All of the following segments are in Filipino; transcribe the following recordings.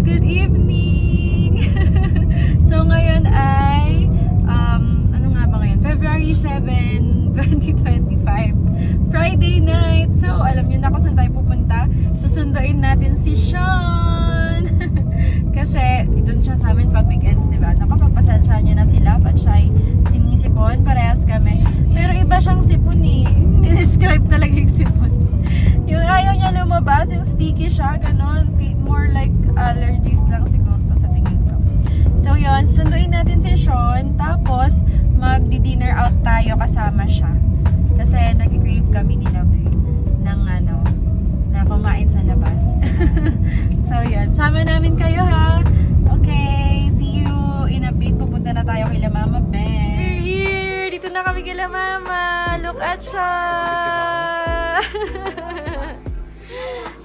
Good evening! So ngayon ay, ano nga ba ngayon? February 7, 2025. Friday night. So alam niyo na kung saan tayo pupunta. Susunduin natin si Sean. Kasi doon siya sa amin pag weekends, diba? Nakapagpasensya niya na sila at siya ay sinisipon. Parehas kami. Pero iba siyang sipon eh. Describe talaga yung sipon. Yung ayaw niya lumabas, yung sticky siya, ganon. More like allergies lang siguro to sa tingin ko. So yun, sunduin natin si Sean, tapos magdi-dinner out tayo kasama siya. Kasi nag-crave kami ni Love ng na kumain sa labas. So yun, sama namin kayo ha. Okay, see you in a bit. Pupunta na tayo kay La Mama Ben. We're here! Dito na kami kay La Mama. Look at siya!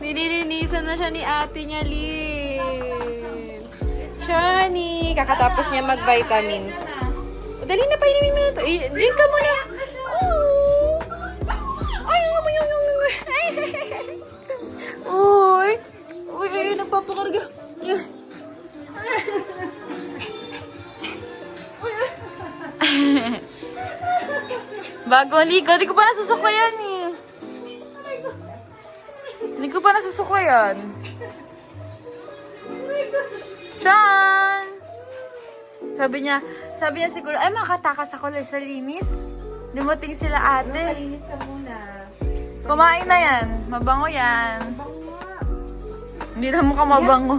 Nililinisan na siya ni ate niya, Lynn. Shani, kakatapos niya mag-vitamins. O, dali na, painimin mo na ito. Drink ka muna. Oh. Ay, uy. Uy, nagpapakarga. Bago ligo, di ko pa nasusuklayan eh. Hindi ko pa nasusuklayan. Sean! Sabi niya siguro, ay makatakas ako sa linis. Dumating sila ate. Malinis ka muna. Kumain na yan. Mabango yan. Hindi lang mukha mabango.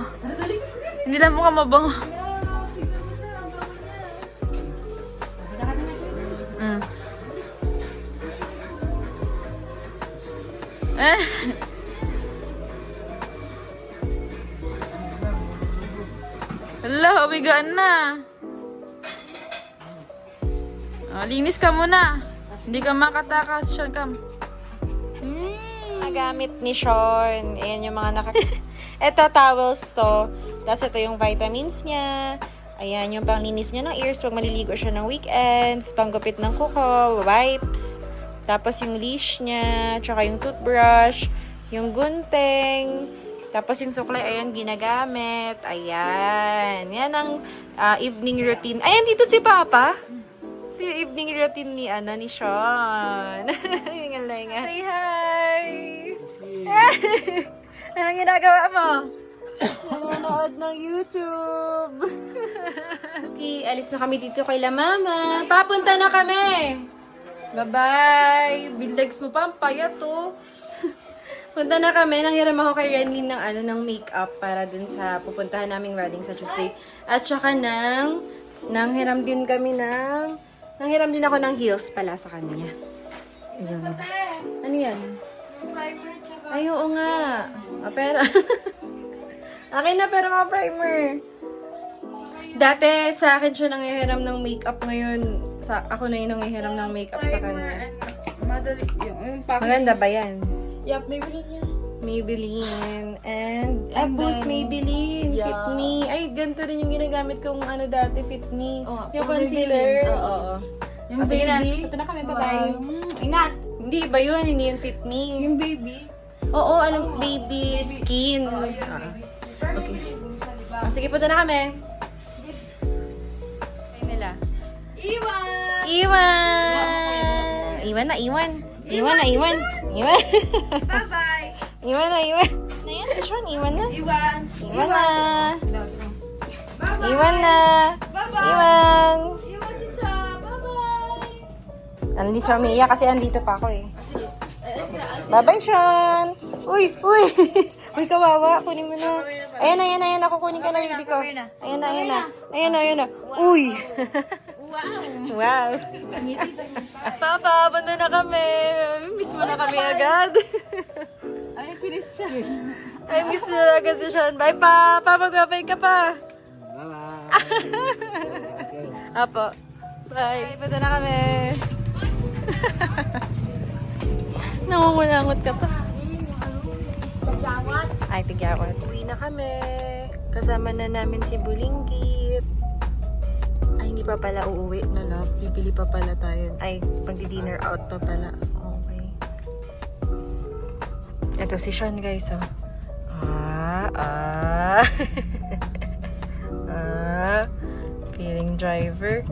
Hindi lang mukha mabango. Hala, umigaan na. Oh, linis ka muna. Hindi ka makatakas, Sean. Come. Nagamit ni Sean. Ayan yung mga Ito, towels to. Tapos ito yung vitamins niya. Ayan yung panglinis niya ng ears pag maliligo siya ng weekends. Panggupit ng kuko, wipes. Tapos yung leash niya. Tsaka yung toothbrush. Yung gunting. Tapos yung suklay, ayan, ginagamit. Ayan. Yan ang evening routine. Ayan, dito si Papa. Yung evening routine ni, ni Sean. Yung nga. Say hi! Anong ginagawa mo? Nanonood ng YouTube. Okay, alis na kami dito kay La Mama. Papunta na kami! Bye-bye! Bilegs mo pa, ang payat to. Punta na kami. Nanghiram ako kay Renlyn ng makeup para dun sa pupuntahan naming wedding sa Tuesday. At saka nanghiram din ako ng heels pala sa kanya. Ayun. Ano yan? Ay, oo nga. Pera. Akin na pera mga primer. Dati sa akin siya nanghihiram ng makeup, ngayon ako na yung nanghihiram ng makeup sa kanya. Madali. Yung Maganda ba yan? Yup, Maybelline yan. Maybelline. And both then, Maybelline. yeah. Fit Me. Ay, ganito rin yung ginagamit kong dati, Fit Me. Oh, yung pang concealer. Maybelline. Oo. Yung Sige na. baby. Punta na kami. Bye-bye. Ingat! Hindi, iba yun. Hindi yung Fit Me. Yung baby. Oo, alam, baby skin. Okay. Sige, punta na kami. Ayun nila. Iwan! Iwan na. Bye-bye! Iwan na. Ayan, si Sean, iwan na. Iwan! Iwan na. Bye-bye! Iwan na. Bye-bye! Iwan. Iwan si Cha! Bye-bye! Hindi siya umiiyak kasi andito pa ako eh. Bye-bye, Sean! Uy! Uy, kawawa. Kunin mo na. Ayan. Ako kunin ka na, baby ko. Ayan na. Uy! Wow! Papa, banda na kami. Miss mo na kami agad. Ay, pinis siya. Ay, miss mo na agad si Sean. Bye, Papa. Mag-bye ka pa. Bye-bye. Apo. Bye. Banda na kami. Nangungulangot ka pa. Ay, tigyawat. Uwi na kami. Kasama na namin si Bulinggit. Ay, hindi pa pala uuwi, no love? Bibili pa pala tayo. Ay, magdi-dinner out pa pala. Okay. Ito si Sean, guys, oh. aming driver.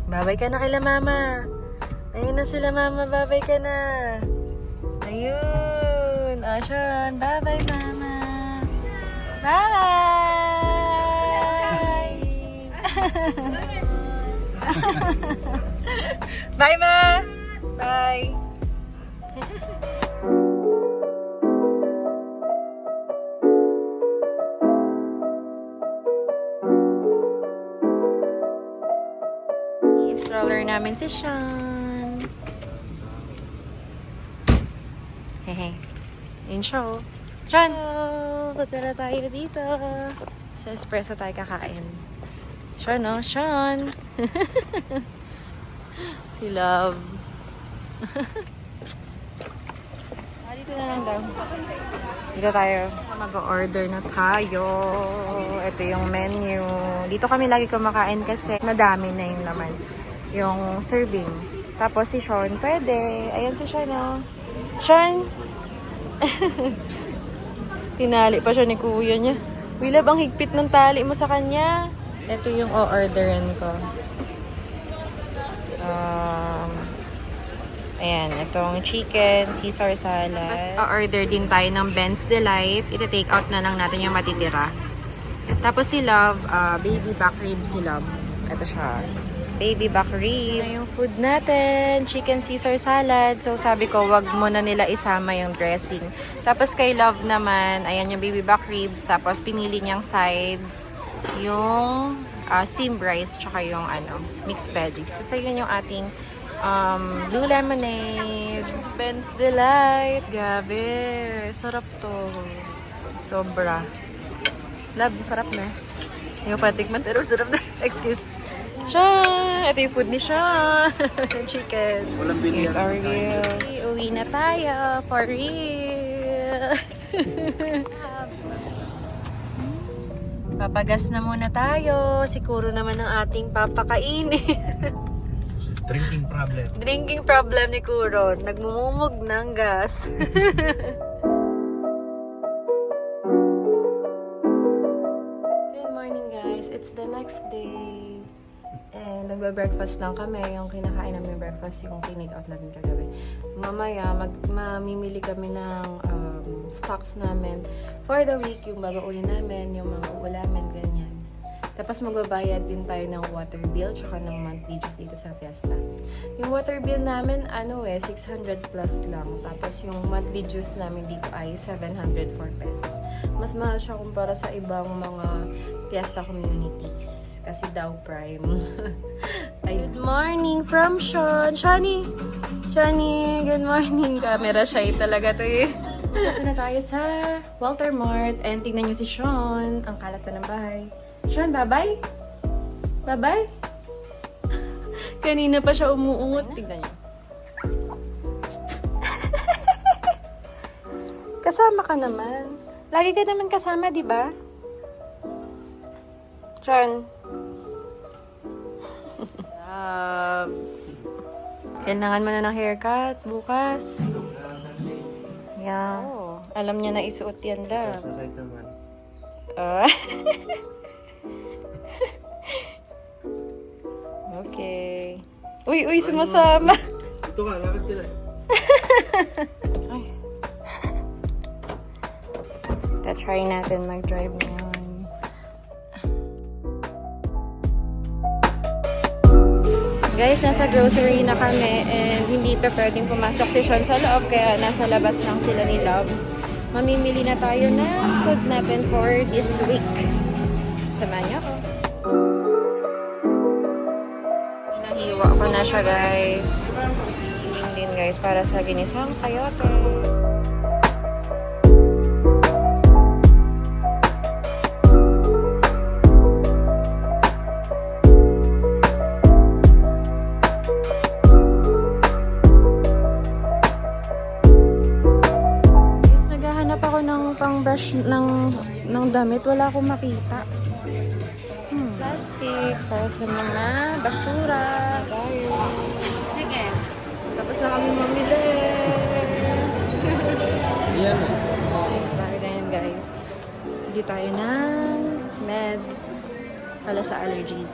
Babay ka na kila mama. Ayun na sila mama, babay ka na. Ayun. Sean, babay mama. Bye! Bye ma! Bye! I-stroller namin si Sean. Hehe. Yun siya oh. Sean! Punta na tayo dito. Sa espresso tayo kakain. Sean oh, Sean! Si Love. Dito na lang daw. Dito tayo. Mag-order na tayo. Ito yung menu. Dito kami lagi kumakain kasi madami na yung laman. Yung serving. Tapos si Sean, pwede. Ayan si Sean, oh. Sean! Tinali pa siya ni kuya niya. Wilab, ang higpit ng tali mo sa kanya. Ito yung o-orderin ko. Ayan, itong chicken, Caesar salad. Tapos, o-order din tayo ng Ben's Delight. Iti-take out na lang natin yung matitira. Tapos si Love, baby back ribs si Love. Ito siya. Baby back ribs. Ito yung food natin. Chicken Caesar salad. So, sabi ko, wag mo na nila isama yung dressing. Tapos kay Love naman, ayan yung baby back ribs. Tapos, pinili niyang sides. Yung steamed rice, tsaka yung mixed veggies. So, yun yung ating blue lemonade, Ben's Delight. Grabe, sarap to. Sobra. Love, sarap na. Yung patikman, pero sarap na. Excuse. Sean! Ito yung food ni Sean. Chicken. Walang bilihan. Here's our meal. Uwi na tayo. For real. Papagas na muna tayo. Siguro naman ang ating papakainin. Drinking problem. Drinking problem ni Kuron. Nagmumumog ng gas. Good morning guys. It's the next day. And nagbe-breakfast lang kami. Yung kinakain namin breakfast, yung tinake out natin kagabi. Mamaya, mamimili kami ng stocks namin for the week. Yung babaunin namin, yung mga ulamin, ganyan. Tapos magbabayad din tayo ng water bill tsaka ng monthly dues dito sa Fiesta. Yung water bill namin, 600 plus lang. Tapos yung monthly dues namin dito ay 704 pesos. Mas mahal siya kumpara sa ibang mga Fiesta communities. Kasi daw prime. Good morning from Sean. Shani! Shani, good morning. Camera shy talaga to eh. Dito na tayo sa Walter Mart. And tignan nyo si Sean. Ang kalat na ng bahay. Sean, bye-bye. Bye-bye. Kanina pa siya umuungot. Tignan niyo. Kasama ka naman. Lagi ka naman kasama, di ba? Sean. Kailangan mo na ng haircut bukas. Yeah. Oh, alam niya na isuot yan daw. Okay. Uy, sumasama. Ito ka, lakad ka na. Ay. Try natin mag-drive ngayon. Guys, nasa grocery na kami and hindi pa pwedeng pumasok si Sean sa loob kaya nasa labas lang sila ni Love. Mamimili na tayo ng food natin for this week. Samahan niyo ako. Hinahiwa ko na siya guys. Hiling din guys para sa ginisang sayote. Guys, naghahanap ako ng pang-brush ng damit. Wala akong makita. Plastic para sa mga basura. Sige. Tapos na kami mamili. Yan. Thanks tayo ngayon guys. Hindi tayo ng meds. Pala sa allergies.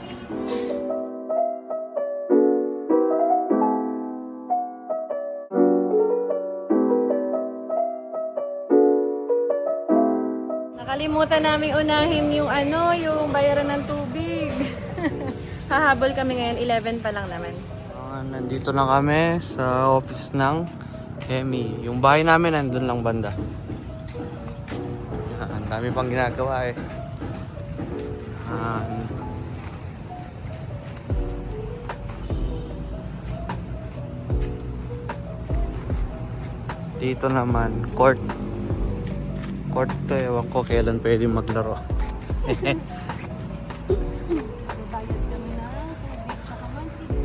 Nakalimutan namin unahin yung yung bayaran ng tubig. Hahabol kami ngayon, 11 pa lang naman. Nandito na kami sa office ng Hemi. Yung bahay namin nandun lang banda. Ang dami pang ginagawa eh. Dito naman, court. Court to, ewan ko kailan pwede maglaro. Bayad kami na tubig tsaka monthly.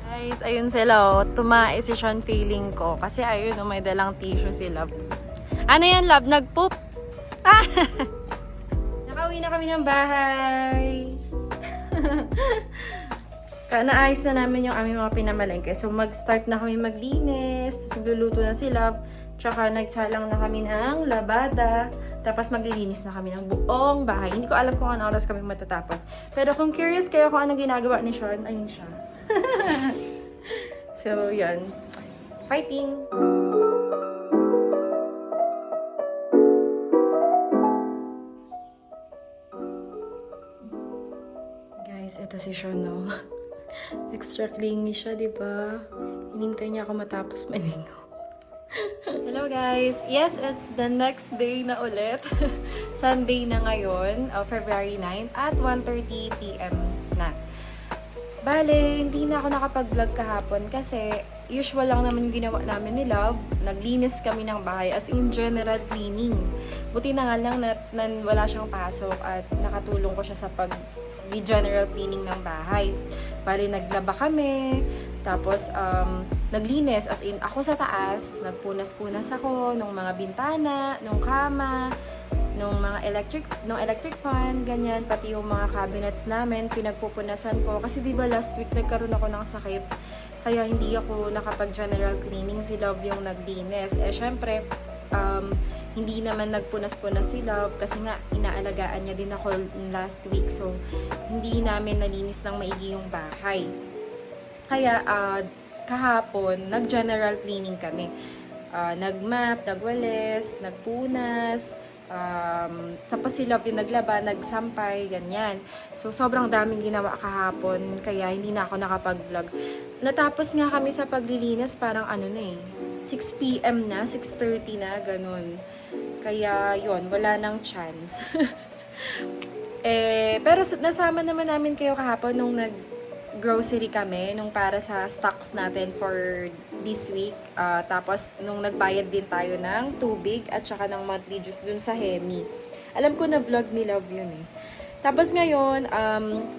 Guys, ayun sila oh. Tumae si Sean feeling ko. Kasi ayun oh, may dalang tissue si Love. Ano yan, Love? Nag-poop? Ah! Nakauwi na kami ng bahay. Naayos na namin yung aming mga pinamalengke. So, mag-start na kami maglinis. Nagluluto na si Love. Tsaka, nagsalang na kami ng labada. Tapos, maglilinis na kami ng buong bahay. Hindi ko alam kung anong oras kami matatapos. Pero kung curious kayo kung anong ginagawa ni Sean, ayun siya. So, yun. Fighting! Guys, ito si Sean, no? Extra clingy siya, di ba? Hinintay niya ako matapos maligo. Hello guys! Yes, it's the next day na ulit. Sunday na ngayon, February 9 at 1:30 PM na. Bale, hindi na ako nakapag-vlog kahapon kasi usual lang naman yung ginawa namin ni Love. Naglinis kami ng bahay as in general cleaning. Buti na nga lang na wala siyang pasok at nakatulong ko siya sa general cleaning ng bahay. Bali, naglaba kami, tapos naglinis, as in ako sa taas, nagpunas-punas ako ng mga bintana, ng kama, ng mga electric fan, ganyan, pati yung mga cabinets namin, pinagpupunasan ko. Kasi diba last week nagkaroon ako ng sakit, kaya hindi ako nakapag-general cleaning, si Love yung naglinis. Eh, syempre, hindi naman nagpunas-punas si Love kasi nga inaalagaan niya din ako last week, so hindi namin nalinis ng maigi yung bahay. Kaya kahapon nag-general cleaning kami, nagmap, nagwalis, nagpunas, tapos si Love yung naglaba, nagsampay, ganyan. So sobrang daming ginawa kahapon kaya hindi na ako nakapag-vlog. Natapos nga kami sa paglilinis parang 6 PM na, 6:30 na, ganun. Kaya, yon, wala nang chance. Pero nasama naman namin kayo kahapon nung nag-grocery kami, nung para sa stocks natin for this week. Tapos, nung nagbayad din tayo ng tubig at saka ng monthly dues dun sa Hemi. Alam ko na vlog ni Love yun eh. Tapos ngayon,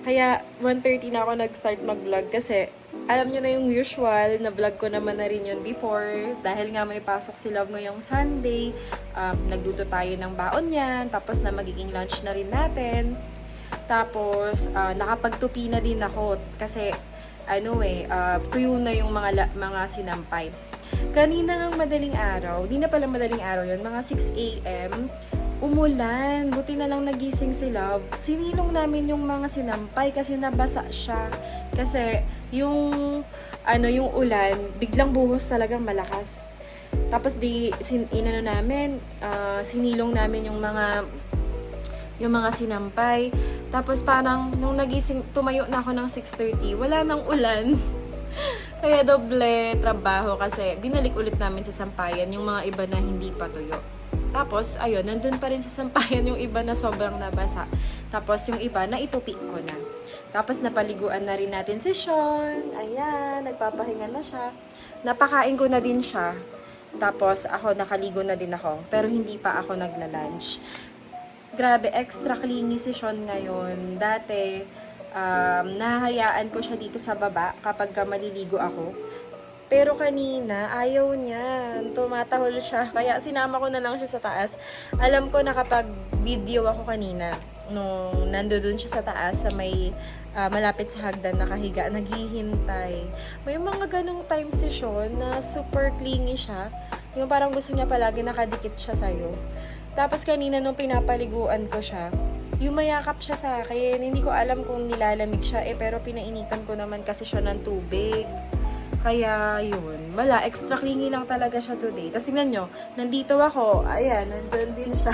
kaya 1:30 na ako nag-start mag-vlog kasi alam nyo na yung usual, na vlog ko naman na rin yun before. Dahil nga may pasok si Love ngayong Sunday, nagluto tayo ng baon yan, tapos na magiging lunch na rin natin. Tapos, nakapagtupi na din ako kasi, tuyo na yung mga sinampay. Kanina ng madaling araw, di na pala madaling araw yun, mga 6 AM, umulan. Buti na lang nagising si Love. Sinilong namin yung mga sinampay kasi nabasa siya. Kasi yung ulan, biglang buhos talagang malakas. Tapos sinilong namin yung mga sinampay. Tapos parang nung nagising, tumayo na ako ng 6:30, wala nang ulan. Kaya doble trabaho kasi binalik ulit namin sa sampayan yung mga iba na hindi pa tuyo. Tapos, ayun, nandun pa rin sa sampayan yung iba na sobrang nabasa. Tapos, yung iba na itupi ko na. Tapos, napaliguan na rin natin si Sean. Ayan, nagpapahinga na siya. Napakain ko na din siya. Tapos, ako, nakaligo na din ako. Pero, hindi pa ako nagla-lunch. Grabe, extra clingy si Sean ngayon. Dati, nahahayaan ko siya dito sa baba kapag maliligo ako. Pero kanina, ayaw niya. Tumatahol siya. Kaya sinama ko na lang siya sa taas. Alam ko nakapag-video ako kanina. nung nandoon siya sa taas sa may malapit sa hagdan nakahiga, naghihintay. May mga ganong time session na super clingy siya. Yung parang gusto niya palagi nakadikit siya sa'yo. Tapos kanina nung pinapaliguan ko siya, yung mayakap siya sa akin. Hindi ko alam kung nilalamig siya pero pinainitan ko naman kasi siya ng tubig. Kaya yun, wala, extra clingy lang talaga siya today. Tapos tingnan nyo, nandito ako, ayan, nandyan din siya.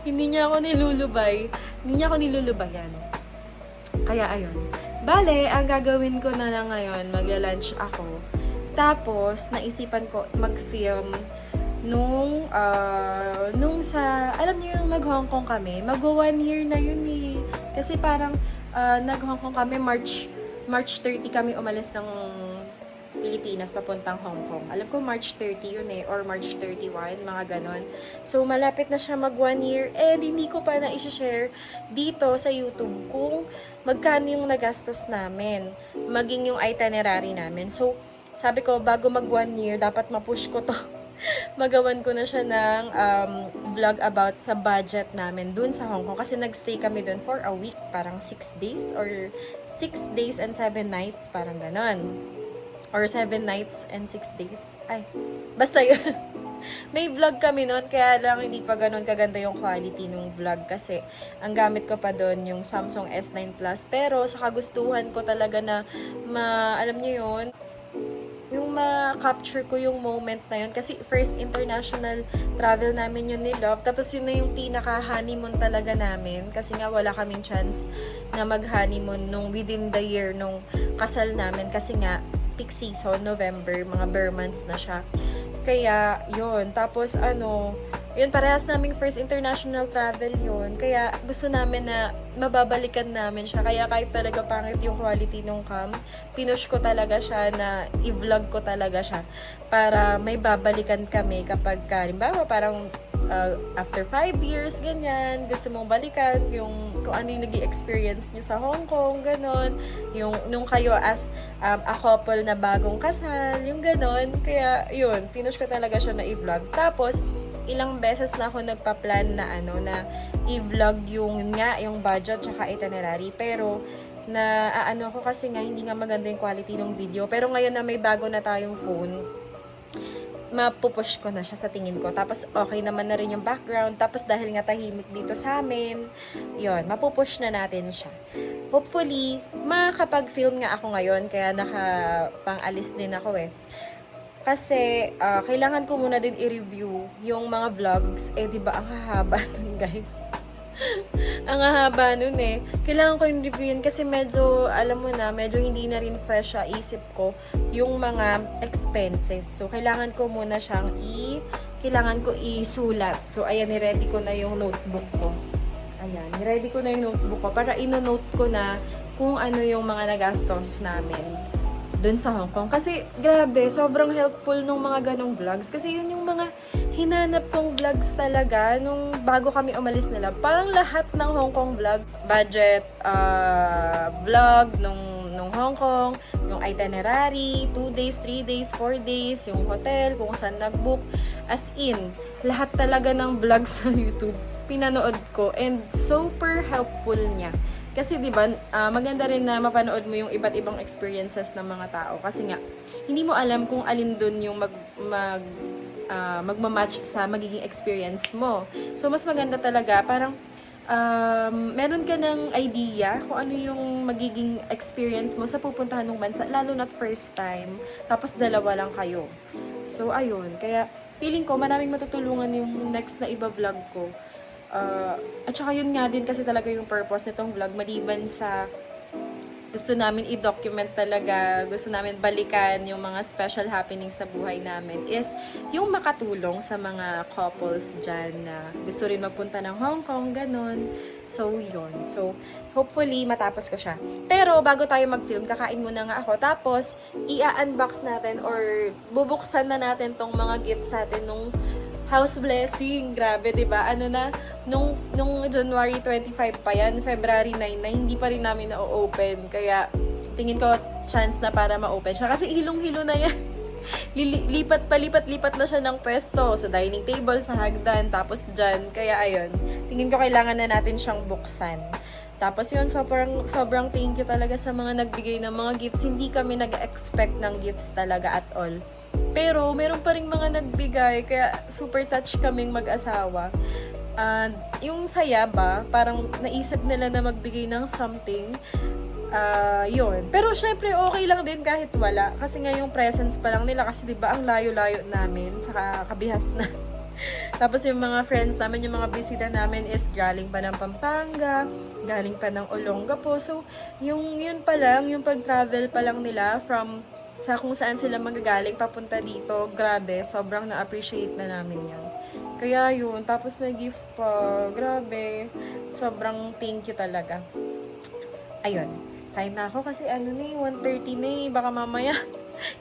Hindi niya ako nilulubayan. Kaya ayun. Bale, ang gagawin ko na lang ngayon, magla-lunch ako. Tapos, naisipan ko mag-film nung sa, alam niyo yung mag-Hong Kong kami, mag-1 year na yun eh. Kasi parang, nag-Hong Kong kami, March 30 kami umalis ng Pilipinas papuntang Hong Kong. Alam ko March 30 yun eh, or March 31, mga ganon. So, malapit na siya mag 1 year and hindi ko pa na-share dito sa YouTube kung magkano yung nagastos namin, maging yung itinerary namin. So, sabi ko, bago mag 1 year, dapat ma-push ko to. Magawan ko na siya ng vlog about sa budget namin dun sa Hong Kong. Kasi nagstay kami dun for a week, parang 6 days or 6 days and 7 nights, parang ganon. Or 7 nights and 6 days. Ay, basta yun. May vlog kami nun, kaya lang hindi pa ganun kaganda yung quality ng vlog kasi ang gamit ko pa doon yung Samsung S9 Plus. Pero sa kagustuhan ko talaga na alam niyo yun, yung ma-capture ko yung moment na yun. Kasi first international travel namin yun ni Love. Tapos yun na yung pinaka-honeymoon talaga namin. Kasi nga wala kaming chance na mag-honeymoon nung within the year nung kasal namin. Kasi nga peak season, November, mga bare months na siya. Kaya, yun. Tapos, yun, parehas naming first international travel yun. Kaya, gusto namin na mababalikan namin siya. Kaya, kahit talaga pangit yung quality ng cam, pinush ko talaga siya na i-vlog ko talaga siya. Para may babalikan kami kapag, halimbawa, parang after 5 years, ganyan, gusto mong balikan kung ano yung nag-i-experience nyo sa Hong Kong, ganon. Yung nung kayo as a couple na bagong kasal, yung ganon. Kaya, yun, pinush ko talaga siya na i-vlog. Tapos, ilang beses na ako nagpa-plan na i-vlog yung budget tsaka itinerary. Pero, ko kasi nga, hindi nga maganda yung quality ng video. Pero ngayon na may bago na tayong phone, mapupush ko na siya sa tingin ko. Tapos, okay naman na rin yung background. Tapos, dahil nga tahimik dito sa amin, yun, mapupush na natin siya. Hopefully, makakapag-film nga ako ngayon, kaya nakapang-alis din ako eh. Kasi, kailangan ko muna din i-review yung mga vlogs. Diba, ang hahaba nun, guys. Ang hahaba nun eh. Kailangan ko yung reviewin kasi medyo, alam mo na, medyo hindi na rin fresh sa isip ko yung mga expenses. So, kailangan ko muna siyang kailangan ko isulat. So, ayan, ni-ready ko na yung notebook ko. Ayan, ni-ready ko na yung notebook ko para ino-note ko na kung ano yung mga nagastos namin dun sa Hong Kong. Kasi, grabe, sobrang helpful nung mga ganong vlogs. Kasi yun yung mga hinanap kong vlogs talaga nung bago kami umalis nila. Parang lahat ng Hong Kong vlog, budget vlog nung Hong Kong, yung itinerary, 2 days, 3 days, 4 days, yung hotel, kung saan nag-book. As in, lahat talaga ng vlogs sa YouTube, pinanood ko. And super helpful niya. Kasi 'di ba, maganda rin na mapanood mo yung iba't ibang experiences ng mga tao kasi nga hindi mo alam kung alin dun yung magma-match sa magiging experience mo. So mas maganda talaga parang meron ka ng idea kung ano yung magiging experience mo sa pupuntahan ng bansa, lalo not first time, tapos dalawa lang kayo. So ayun, kaya feeling ko maraming matutulungan yung next na iba-vlog ko. At saka yun nga din kasi talaga yung purpose nitong vlog, maliban sa gusto namin i-document talaga, gusto namin balikan yung mga special happenings sa buhay namin, is yung makatulong sa mga couples dyan na gusto rin magpunta ng Hong Kong, ganon. So, yun. So, hopefully, matapos ko siya. Pero, bago tayo mag-film, kakain muna nga ako. Tapos, i-unbox natin or bubuksan na natin tong mga gifts natin nung house blessing. Grabe, diba? Nung January 25 pa yan, February 9 na, hindi pa rin namin na-open. Kaya, tingin ko, chance na para ma-open siya. Kasi hilong-hilo na yan. Lipat na siya ng pwesto sa dining table, sa hagdan, tapos dyan. Kaya ayun, tingin ko kailangan na natin siyang buksan. Tapos yun, sobrang thank you talaga sa mga nagbigay ng mga gifts. Hindi kami nag-expect ng gifts talaga at all. Pero meron pa rin mga nagbigay, kaya super touch kaming mag-asawa. Yung saya ba, parang naisip nila na magbigay ng something. Yun. Pero syempre okay lang din kahit wala. Kasi nga yung presence pa lang nila. Kasi diba ang layo-layo namin, saka kabihas na. Tapos yung mga friends namin, yung mga bisita namin is galing pa ng Pampanga, galing pa ng Olongapo. So, yun pa lang, yung pag-travel pa lang nila from sa kung saan sila magagaling papunta dito, grabe, sobrang na-appreciate na namin yan. Kaya yun, tapos may gift pa, grabe, sobrang thank you talaga. Ayun, kain na ako kasi 1:30 na baka mamaya.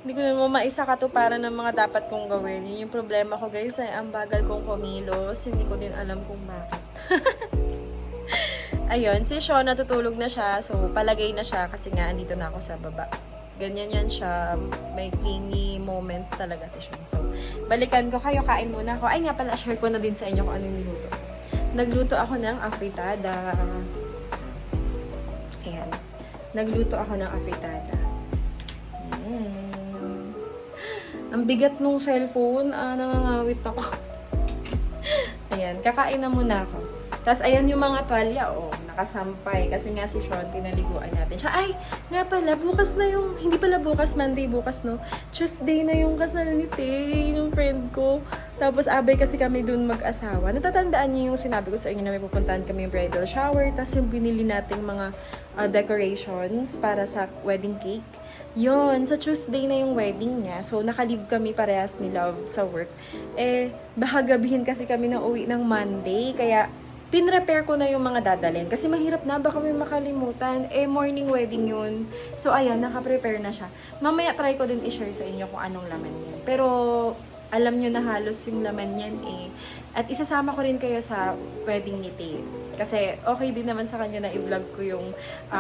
Hindi ko na maisa katuparan ng mga dapat kong gawin. Yun yung problema ko guys, ay ang bagal kong kumilos. Hindi ko din alam kung bakit. Ayun, si Sean natutulog na siya. So, palagay na siya kasi nga andito na ako sa baba. Ganyan yan siya. May clingy moments talaga si Sean. So, balikan ko kayo. Kain muna ako. Ay nga pala, share ko na din sa inyo kung ano yung niluto. Nagluto ako ng afritada. Ayan. Nagluto ako ng afritada. Ang bigat nung cellphone, nangangawit ako. Ayan, kakain na muna ako. Tapos, ayan yung mga tuwalya, nakasampay. Kasi nga si Sean, pinaliguan natin siya. Ay, nga pala, bukas na yung, hindi pala bukas, Monday, bukas, no? Tuesday na yung kasal ni Tay, yung friend ko. Tapos, abay kasi kami dun mag-asawa. Natatandaan niyo yung sinabi ko sa inyo na may pupuntahan kami yung bridal shower. Tapos, yung binili nating mga decorations para sa wedding cake. Yun, sa Tuesday na yung wedding niya. So, naka-leave kami parehas ni Love sa work. Baka gabihin kasi kami na uwi ng Monday. Kaya, pinrepare ko na yung mga dadalhin. Kasi mahirap na, baka may makalimutan. Morning wedding yun. So, ayan, naka-prepare na siya. Mamaya try ko din i-share sa inyo kung anong laman yan. Pero, alam nyo na halos yung laman yan At isasama ko rin kayo sa wedding ni Tay. Kasi okay din naman sa kanya na i-vlog ko yung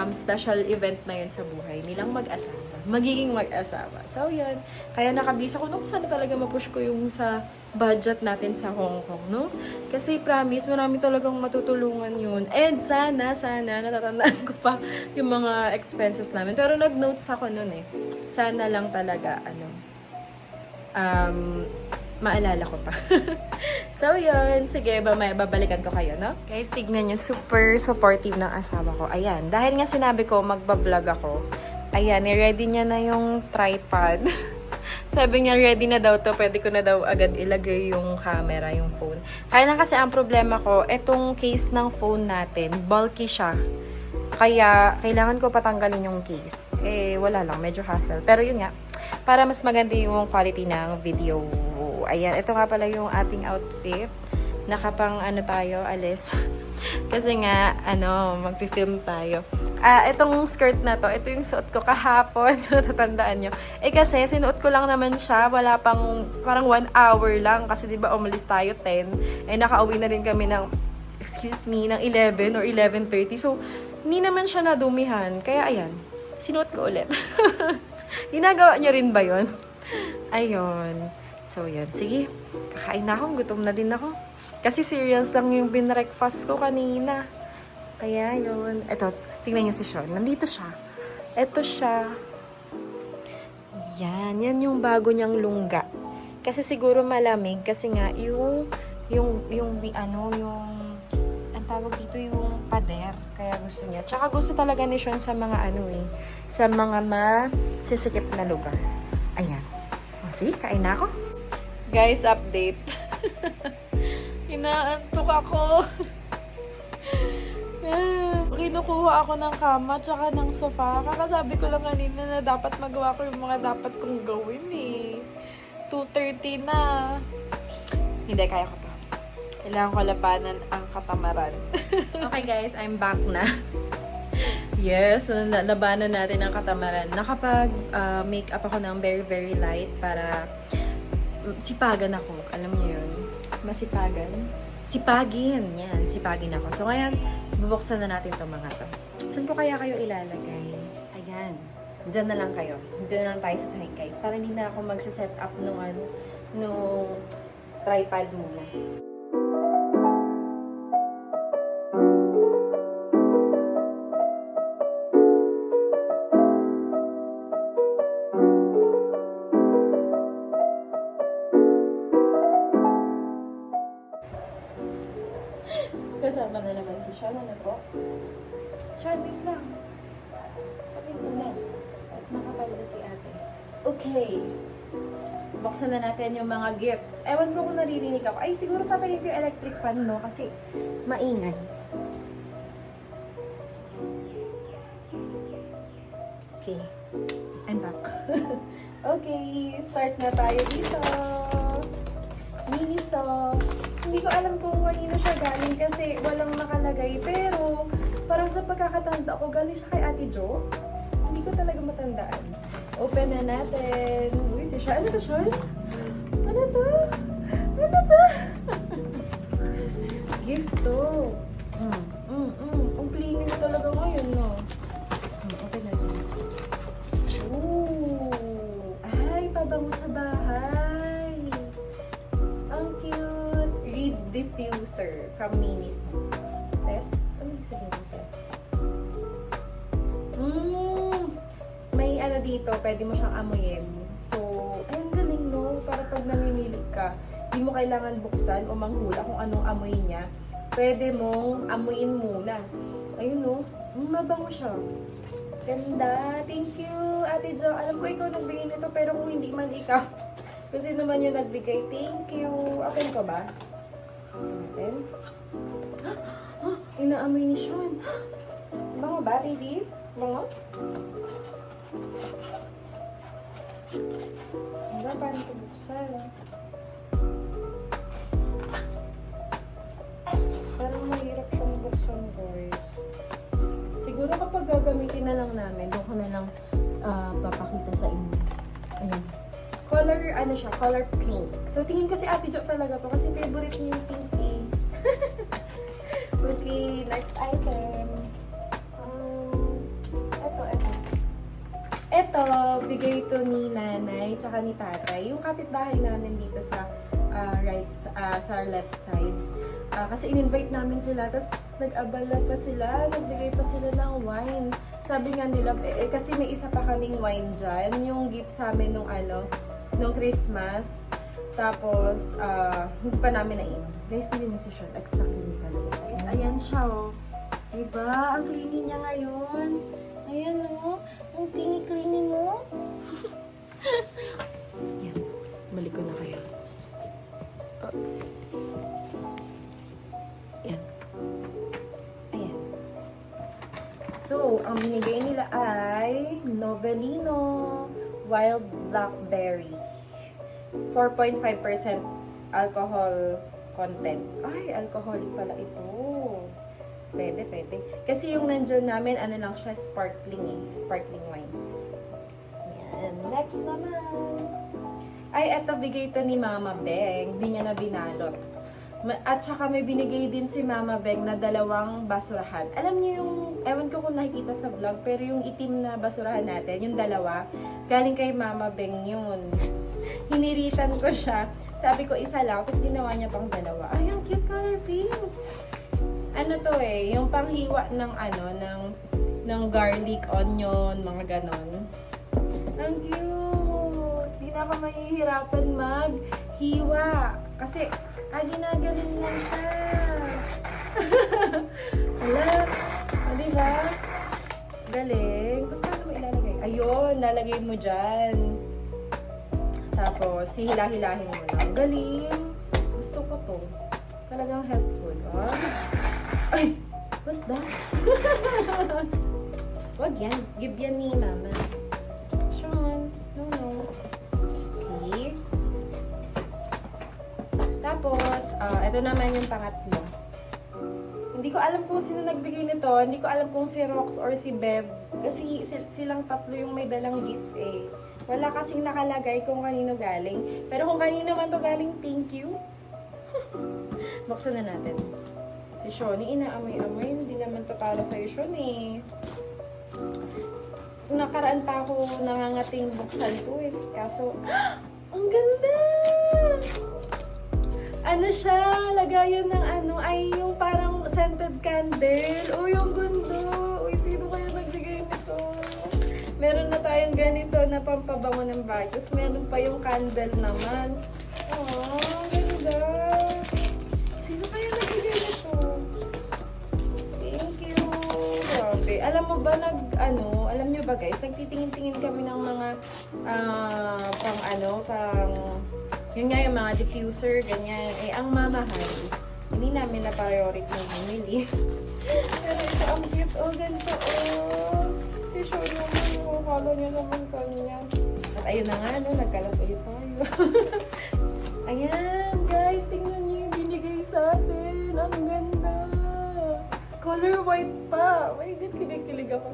special event na yun sa buhay nilang mag-asawa. Magiging mag-asawa. So, yun. Kaya nakabisa ko, sana talaga mapush ko yung sa budget natin sa Hong Kong, no? Kasi promise, marami talagang matutulungan yun. And sana, natatandaan ko pa yung mga expenses namin. Pero nag-notes ako nun Sana lang talaga, maalala ko pa. So, yun. Sige, babalikan ko kayo, no? Guys, tignan nyo. Super supportive ng asawa ko. Ayan. Dahil nga sinabi ko, magbablog ako. Ayan, ready niya na yung tripod. Sabi niya, ready na daw to. Pwede ko na daw agad ilagay yung camera, yung phone. Kaya lang kasi ang problema ko, etong case ng phone natin, bulky siya. Kaya, kailangan ko patanggalin yung case. Wala lang. Medyo hassle. Pero yun nga, para mas maganda yung quality ng video. Ayan, ito nga pala yung ating outfit. Nakapang tayo, alis. Kasi nga, magpi-film tayo. Itong skirt na to, ito yung suot ko kahapon. Natatandaan nyo. Kasi sinuot ko lang naman siya. Wala pang, parang 1 hour lang. Kasi diba umalis tayo 10. Nakauwi na rin kami ng, ng 11 or 11:30. So, hindi naman siya nadumihan. Kaya ayan, sinuot ko ulit. Ginagawa niya rin ba yun? Ayun. So, yan. Sige. Kakain na ako. Gutom na din ako. Kasi serious lang yung binreakfast ko kanina. Kaya, yun. Eto, tingnan niyo si Sean. Nandito siya. Eto siya. Yan. Yan yung bago niyang lungga. Kasi siguro malamig. Kasi nga, ang tawag dito yung pader. Kaya gusto niya. Tsaka gusto talaga ni Sean sa mga sa mga masisikip na lugar. Ayan. Sige, kain na ako. Guys, update. Inaantok ako. Kinukuha ako ng kama tsaka ng sofa. Kakasabi ko lang kanina na dapat magawa ko yung mga dapat kong gawin 2:30 na. Hindi, kaya ko to. Kailangan ko labanan ang katamaran. Okay guys, I'm back na. Yes, labanan natin ang katamaran. Nakapag-makeup ako ng very, very light para sipagan ako. Alam niyo yun? Masipagan. Sipagin. Yan, sipagin ako. So ngayon, bubuksan na natin itong mga to. Saan ko kaya kayo ilalagay? Ayan. Diyan na lang kayo. Diyan na lang tayo sa sahig, guys. Para hindi na ako magsa-set up nung tripod muna. Kasama na naman si Sean. Ano po? Sean, wait lang. Kapit naman. At nakapalda si ate. Okay. Buksan na natin yung mga gifts. Ewan ko kung naririnig ako. Ay, siguro patayin ko yung electric fan, no? Kasi maingay. Okay. I'm back. Okay. Start na tayo dito. Miniso. Hindi ko alam kung kanino siya galing kasi walang nakalagay. Pero, parang sa pagkakatanda ko, galing siya kay Ate Jo. Hindi ko talaga matandaan. Open na natin. Uy, si Sean. Ano to, Sean? Ano to? Ano to? Gift to. Ang cleaning ko talaga ngayon, no? Open natin. Ooh. Ay, pabango sa bahay. Ang cute. Reed diffuser from Miniso. Test? Ano yung sabihin ng test? May ano dito, pwede mo siyang amuyin. So, ay, ang galing, no? Para pag namimilig ka, di mo kailangan buksan o manghula kung anong amoy niya. Pwede mong amuyin muna. Ayun, no? Mabango siya. Ganda. Thank you, Ate Jo. Alam ko ikaw nagbigay nito, pero kung hindi man ikaw, kasi naman yung nagbigay. Thank you. Open ko ba? Open. Inaamoy ni Sean. Bango ba, baby? Bango? Diba, paano ito buksan? Parang mahirap siyang buksan, guys. Siguro kapag gagamitin na lang namin, doon ko na lang papakita sa inyo. Ayan. Color, ano siya, color pink. So, tingin ko si Ate Jo talaga to kasi favorite niya yung pink eh. Okay, next item. Ito, bigay ito ni nanay tsaka ni tatay. Yung kapitbahay namin dito sa sa left side. Kasi in-invite namin sila, tapos nag-abala pa sila, nagbigay pa sila ng wine. Sabi nga nila, kasi may isa pa kaming wine dyan, yung gift sa amin nung Christmas. Tapos, hindi pa namin nainom. Guys, hindi nyo si Sean, extra clean talaga. Guys, ayan siya, oh. Diba? Ang clean niya ngayon. Ayan, oh. Ang tingi-cleaning mo. Yan. Balik ko na kayo. Yan. Ayan. So, ang binigay nila ay Novelino Wild Blackberry. 4.5% alcohol content. Ay, alcoholic pala ito. Pwede. Kasi yung nandyan namin, ano lang siya, sparkling eh. Sparkling wine. Yan. Next naman. Ay, eto, bigay ito ni Mama Beng. Hindi niya na binalot. At saka may binigay din si Mama Beng na 2 basurahan. Alam niyo yung, ewan ko kung nakikita sa vlog, pero yung itim na basurahan natin, yung 2, galing kay Mama Beng yun. Hiniritan ko siya. Sabi ko, isa lang, tapos ginawa niya pang 2. Ay, ang cute color pink. Ano to eh, yung panghiwa ng ng garlic, onion, mga ganon. Ang cute! Di na ako mahihirapan maghiwa. Kasi, ginagaling lang siya. Hala, diba? Galing. Tapos paano mo ilalagay? Ayun, lalagay mo dyan. Tapos, hihila-hilahin mo lang. Galing. Gusto ko to. Talagang helpful. Ay! What's that? Wag yan. Give yan ni Mama. Sean. No. Okay. Tapos, ito naman yung pangatlo. Hindi ko alam kung sino nagbigay nito. Hindi ko alam kung si Rox or si Bev. Kasi silang tatlo yung may dalang gift eh. Wala kasing nakalagay kung kanino galing. Pero kung kanino man to galing, thank you. Buksan na natin. Si Shoni, inaamoy-amoy. Hindi naman to para sa'yo, Shoni. nakaraan pa ako nangangating buksan to eh. Kaso, ang ganda! Ano siya, lagayan ng ano, ay yung parang scented candle. Uy, ang ganda! Uy, sino kaya nagbigay nito? Meron na tayong ganito na pampabango ng bahay. Tapos meron pa yung candle naman. Oh, ang ganda! Sino kaya nagbigay nito? Thank you! Grabe. Alam mo ba, alam nyo ba guys, nagtitingin-tingin kami ng mga, yun nga yung mga diffuser, ganyan. Eh, ang mamahal, hindi namin na priority yung bumili. Pero ito, ang cute. Oh, ganito, oh. Si Sean naman, oh. Kala niya naman kanya. At ayun na nga, no, nagkalat ulit tayo. Ayan, guys, tingnan niyo yung binigay sa atin. Ang ganda. Color white pa. Oh my God, kilig ako.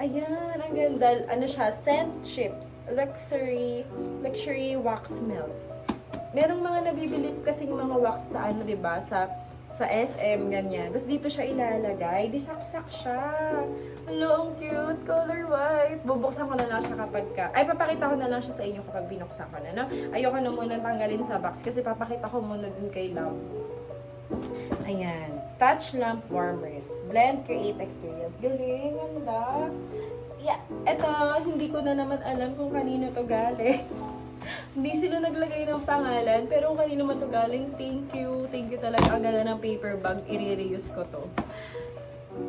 Ayan, ang ganda. Ano siya? Scent chips. Luxury wax melts. Merong mga nabibili kasing mga wax sa ano, 'di ba? Sa SM ganyan. Tapos dito siya ilalagay. Di saksak siya. Hello, ang cute. Color white. Bubuksan ko na lang siya papakita ko na lang siya sa inyo kapag binuksan ko na, no? Ayoko na muna tanggalin sa box kasi papakita ko muna din kay Love. Ayan. Touch lamp warmers. Blend, create experience. Galing, ganda. Yeah, eto, hindi ko na naman alam kung kanino to galing. Hindi sila naglagay ng pangalan, pero kung kanino man to galing, thank you. Thank you talaga. Ang ganda ng paper bag. I-reuse ko to.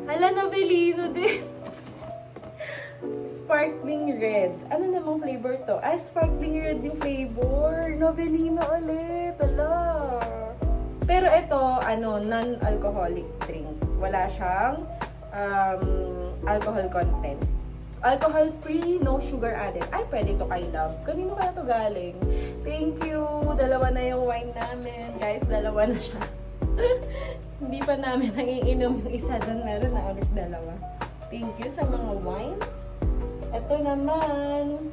Hala, Novelino din. Sparkling red. Ano namang flavor to? Ay, sparkling red yung flavor. Novelino ulit. Hala. Pero ito, non-alcoholic drink. Wala siyang alcohol content. Alcohol-free, no sugar added. Ay, pwede to kay Love. Kanino kaya to galing? Thank you. Dalawa na yung wine namin. Guys, dalawa na siya. Hindi pa namin nangiinom yung isa doon. Meron na ulit dalawa. Thank you sa mga wines. Ito naman.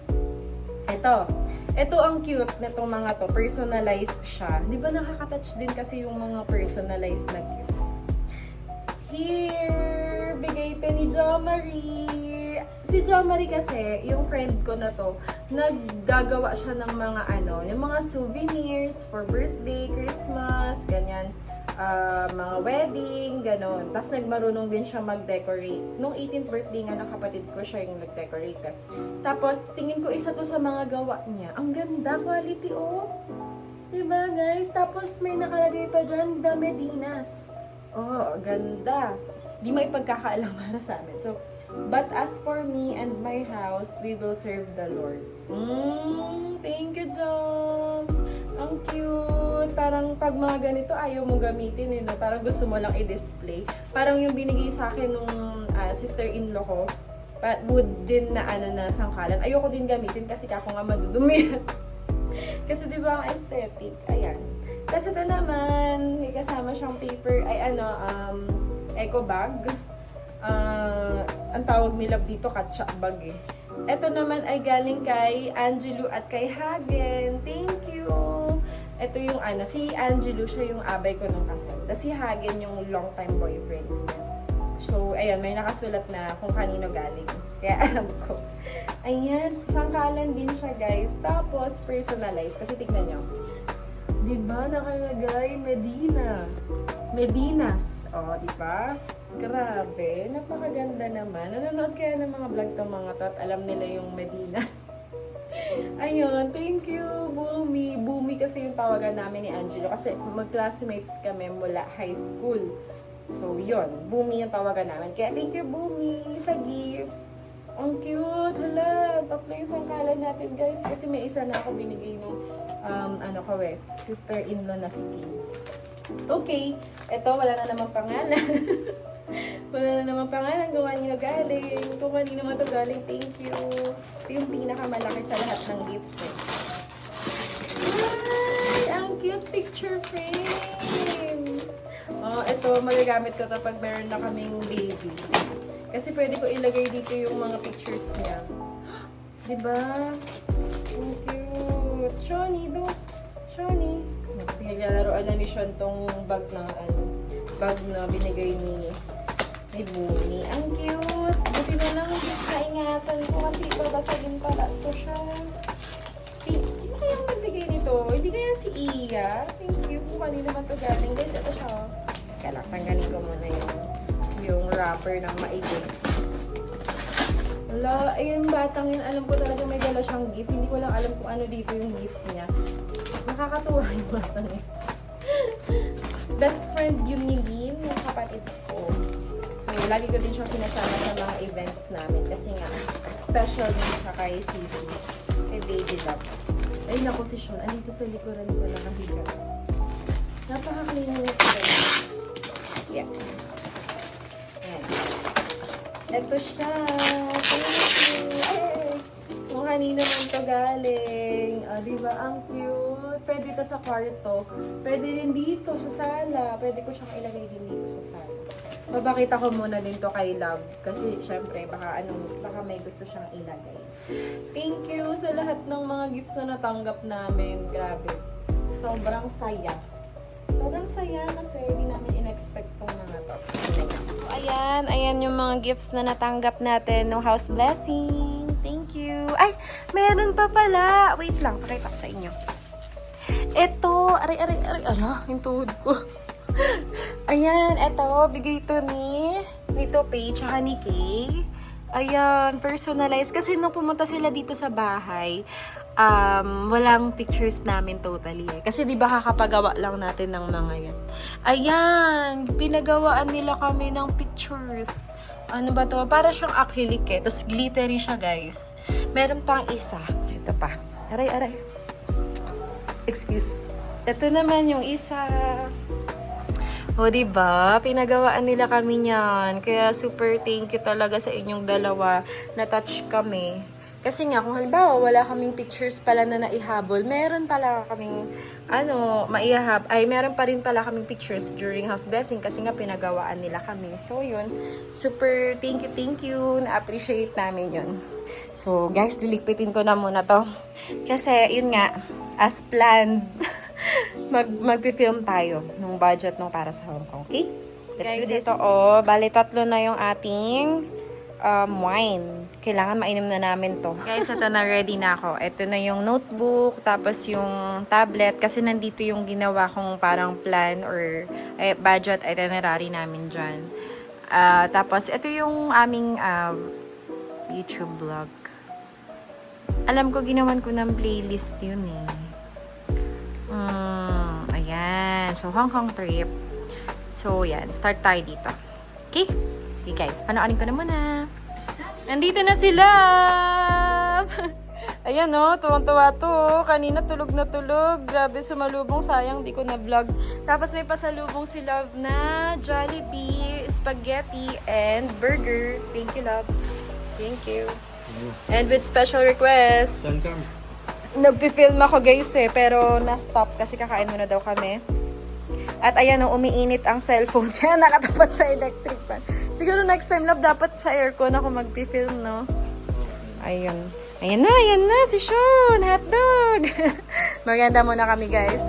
Ito ang cute nitong mga to. Personalized siya. Di ba nakaka-touch din kasi yung mga personalized na gifts? Here! Bigay ito ni Jo Marie. Si Jo Marie kasi, yung friend ko na to, naggagawa siya ng mga yung mga souvenirs for birthday, Christmas, ganyan. Mga wedding, ganon. Tapos nagmarunong din siya mag-decorate. Nung 18th birthday nga ng kapatid ko, siya yung nag-decorate. Tapos, tingin ko isa to sa mga gawa niya. Ang ganda, quality, oh. Diba, guys? Tapos, may nakalagay pa dyan, The Medinas. Oh, ganda. Di may pagkakaalam para sa amin. So, but as for me and my house, we will serve the Lord. Thank you, Joms. Ang cute. Parang pag mga ganito, ayaw mo gamitin, no? Parang gusto mo lang i-display. Parang yung binigay sa akin nung sister-in-law ko, wood din na na sangkalan. Ayoko din gamitin kasi kako nga madudumi. Kasi di ba ang aesthetic? Ayan. Tapos ito naman, may kasama siyang paper, eco bag. Ang tawag nila dito, katsa bag eh. Ito naman ay galing kay Angelo at kay Hagen. Thank you! Ito yung si Angelo, siya yung abay ko nung kasal. Tapos si Hagen yung long time boyfriend niya. So, ayan, may nakasulat na kung kanino galing. Kaya alam ko. Ayan, sangkalan din siya guys. Tapos, personalized. Kasi tignan nyo. Diba, nakalagay, Medinas. O, diba? Grabe, napakaganda naman. Nanonood kaya ng mga vlog tong mga to at alam nila yung Medinas. Ayun, thank you, Bumi. Bumi kasi yung tawagan namin ni Angelo kasi mag-classmates kami mula high school. So, yun. Bumi yung tawagan namin. Kaya thank you, Bumi, sa gift. Ang cute. Hala, tatlo yung sangkalan natin, guys. Kasi may isa na ako binigay nung, sister-in-law na si Kim. Okay. Ito, wala na namang pangalan. Wala na namang pangalan kung kanino galing. Kung kanino man ito galing, thank you. Ito yung pinakamalaki sa lahat ng gifts eh. Ay, ang cute picture frame. Oh, ito, magagamit ko kapag meron na kaming baby. Kasi pwede ko ilagay dito yung mga pictures niya. Diba? Ang cute. Shoni, do. Shoni. Pinaglalaroan na ni Sean tong bag na binigay ni Bumi. Ang cute. Buti na lang naingatan ko kasi kasi babasagin pala ito siya. Sino kayang nagbigay nito? Hindi kaya si Iya? Thank you. Kung kanina naman ito galing. Guys, ito siya. Kaya tanggalin ko muna yung wrapper ng maigit. Wala, ayun batang yun. Alam ko talaga may dala siyang gift. Hindi ko lang alam kung ano dito yung gift niya. Nakakatuwa yung batang yun. Best friend yun ni Lynn, yung kapatid ko. So, lagi ko din siyang sinasama sa mga events namin. Kasi nga, special din siya kay Sisi. Kay Baby Love. Ay, naku si Sean. Andito sa likuran ko nakahiga. Napaka-clean na ito. Yeah. Ayan. Ito siya. Thank you. Ay, kung kanina man ito galing. Ah, diba? Ang cute. Pwede ito sa kwarto. Pwede rin dito sa sala. Pwede ko siyang ilagay din dito sa sala. Mabakita ko muna din to kay Love. Kasi syempre, baka may gusto siyang ilagay. Thank you sa lahat ng mga gifts na natanggap namin. Grabe. Sobrang saya. Sobrang saya kasi hindi namin in-expect tong mga to. Ayan yung mga gifts na natanggap natin no house blessing. Thank you. Ay, meron pa pala. Wait lang, pakita ko sa inyo. Ito, aray, ano, yung tuhod ko. Ayan, eto, bigay ito ni Tope, tsaka ni Kay. Ayan, personalized. Kasi nung pumunta sila dito sa bahay, walang pictures namin totally. Kasi di ba kakapagawa lang natin ng mga yan. Ayan, pinagawaan nila kami ng pictures. Ano ba to? Para siyang acrylic eh. Tapos glittery siya, guys. Meron pang isa. Ito pa. Aray. Excuse. Ito naman yung isa. O, diba? Pinagawaan nila kami niyan. Kaya super thank you talaga sa inyong dalawa. Na-touch kami. Kasi nga, kung halimbawa, wala kaming pictures pala na naihabol, meron pala kaming, meron pa rin pala kaming pictures during house blessing kasi nga pinagawaan nila kami. So, yun. Super thank you. Na-appreciate namin yun. So, guys, diligpitin ko na muna to. Kasi, yun nga, as planned, mag-film tayo nung budget nung para sa Hong Kong. Okay? Let's do this. Ito, bali 3 na yung ating wine. Kailangan mainom na namin to. Guys, ito na, ready na ako. Ito na yung notebook, tapos yung tablet. Kasi nandito yung ginawa kong parang plan or budget itinerary namin dyan. Tapos, ito yung aming YouTube vlog. Alam ko, ginawan ko ng playlist yun eh. Ayan. So, Hong Kong trip. So, yan. Start tayo dito. Okay? Sige guys, panoorin ko na muna. Nandito na sila! Ayan o, tuwang-tuwa to. Kanina tulog na tulog. Grabe, sumalubong. Sayang, di ko na vlog. Tapos may pasalubong si Love na Jollibee, spaghetti, and burger. Thank you, Love. Thank you. And with special request. Nagpi-film ako guys pero na-stop kasi kakain muna daw kami. At ayan umiinit ang cellphone kaya nakatapat sa electric fan. Siguro next time, Love, dapat sa aircon ako magpi-film, no? Ayun. Ayan na si Sean, hotdog! Maganda muna kami guys.